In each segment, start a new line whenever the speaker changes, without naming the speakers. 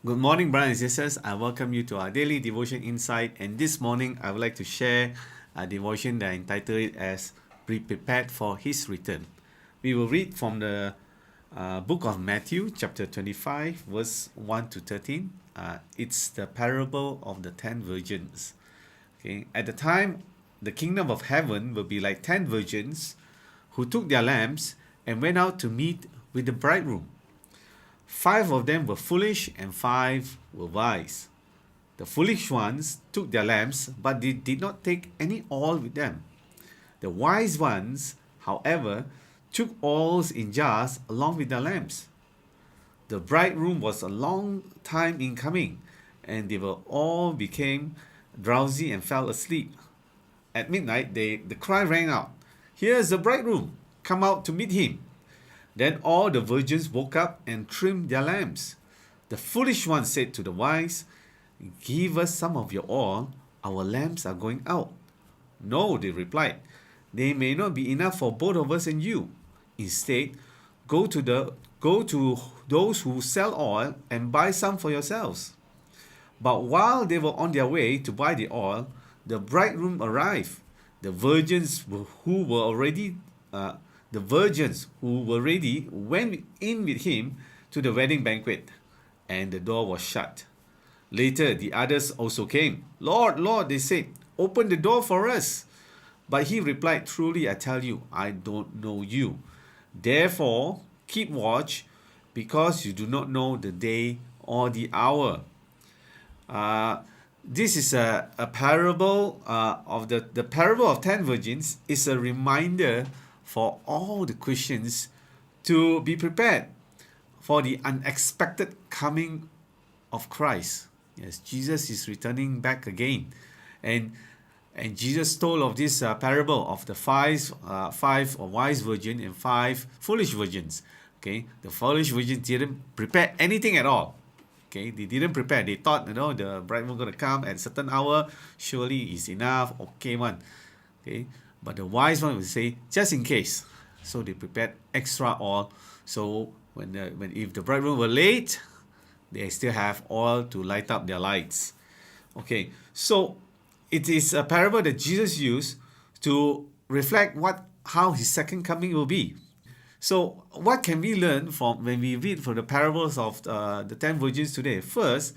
Good morning, brothers and sisters. I welcome you to our daily devotion insight. And this morning, I would like to share a devotion that I entitled it as "Be Prepared for His Return." We will read from the book of Matthew, chapter 25, verse 1 to 13. It's the parable of the 10 virgins. Okay, at the time, the kingdom of heaven will be like 10 virgins who took their lamps and went out to meet with the bridegroom. 5 of them were foolish and 5 were wise. The foolish ones took their lamps, but they did not take any oil with them. The wise ones, however, took oils in jars along with their lamps. The bridegroom was a long time in coming, and they were all became drowsy and fell asleep. At midnight, the cry rang out, "Here's the bridegroom! Come out to meet him!" Then all the virgins woke up and trimmed their lamps. The foolish one said to the wise, "Give us some of your oil, our lamps are going out." "No," they replied, "they may not be enough for both of us and you. Instead, go to those who sell oil and buy some for yourselves." But while they were on their way to buy the oil, the bridegroom arrived. The virgins who were ready went in with him to the wedding banquet, and the door was shut. Later, the others also came. "Lord, Lord," they said, "open the door for us." But he replied, "Truly, I tell you, I don't know you. Therefore, keep watch, because you do not know the day or the hour." This is a parable of the parable of 10 virgins is a reminder for all the Christians to be prepared for the unexpected coming of Christ. Yes, Jesus is returning back again. And Jesus told of this parable of the five wise virgins and 5 foolish virgins. Okay, the foolish virgins didn't prepare anything at all. Okay, they didn't prepare. They thought, the bridegroom going to come at a certain hour. Surely is enough. Okay, one. Okay, but the wise one would say, just in case. So they prepared extra oil. So if the bridegroom were late, they still have oil to light up their lights. Okay, so it is a parable that Jesus used to reflect how his second coming will be. So what can we learn from when we read from the parables of the 10 virgins today? First,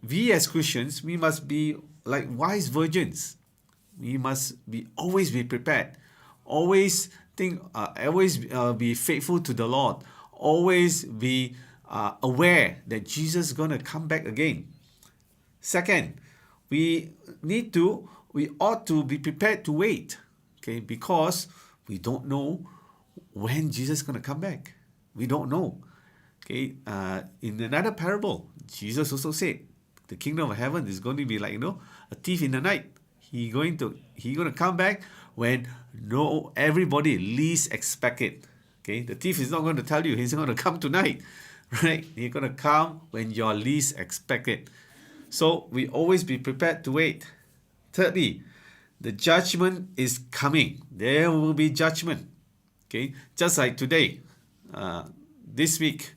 we as Christians, we must be like wise virgins. We must always be prepared. Always be faithful to the Lord. Always be aware that Jesus is going to come back again. Second, we ought to be prepared to wait. Okay, because we don't know when Jesus is going to come back. We don't know. Okay, in another parable, Jesus also said, the kingdom of heaven is going to be like a thief in the night. He's going to come back when everybody least expect it. Okay, the thief is not going to tell you he's going to come tonight, right? He's going to come when you're least expect it. So we always be prepared to wait. Thirdly, the judgment is coming. There will be judgment. Okay, just like today, this week,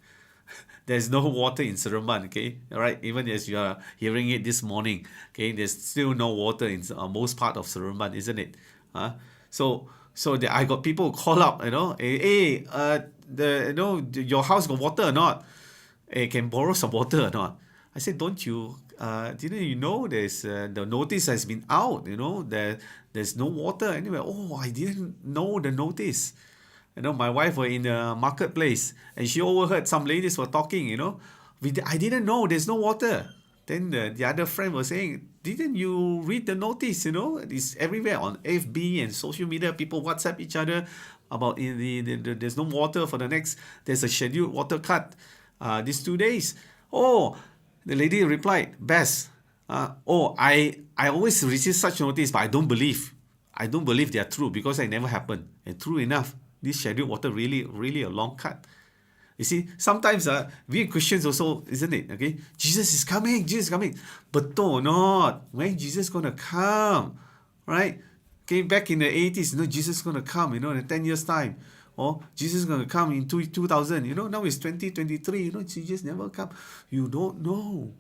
there's no water in Seremban. Okay, all right. Even as you are hearing it this morning, okay, there's still no water in most part of Seremban, isn't it? So I got people call up, hey, your house got water or not? Hey, can borrow some water or not? I said, didn't you know there's the notice has been out? There's no water anywhere. Oh, I didn't know the notice. My wife were in the marketplace and she overheard some ladies were talking, I didn't know there's no water. Then the other friend was saying, didn't you read the notice? It's everywhere on FB and social media. People WhatsApp each other about there's no water for there's a scheduled water cut these 2 days. Oh, the lady replied, Bess, I always receive such notice, but I don't believe they are true because it never happened. And true enough, this scheduled water really, really a long cut. You see, sometimes we Christians also, isn't it? Okay, Jesus is coming. But or not, when Jesus going to come, right? Okay, back in the 80s, Jesus is going to come, in 10 years' time. Or Jesus is going to come in 2000. Now it's 2023. Jesus never come. You don't know.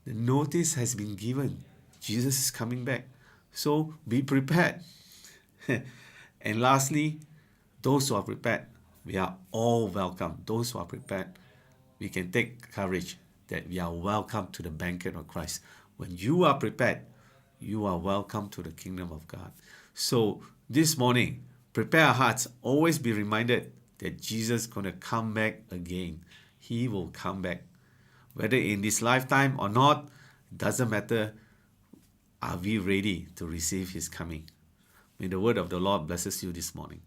The notice has been given. Jesus is coming back. So be prepared. And lastly, those who are prepared, we are all welcome. Those who are prepared, we can take courage that we are welcome to the banquet of Christ. When you are prepared, you are welcome to the kingdom of God. So this morning, prepare our hearts. Always be reminded that Jesus is going to come back again. He will come back. Whether in this lifetime or not, doesn't matter. Are we ready to receive his coming? May the word of the Lord blesses you this morning.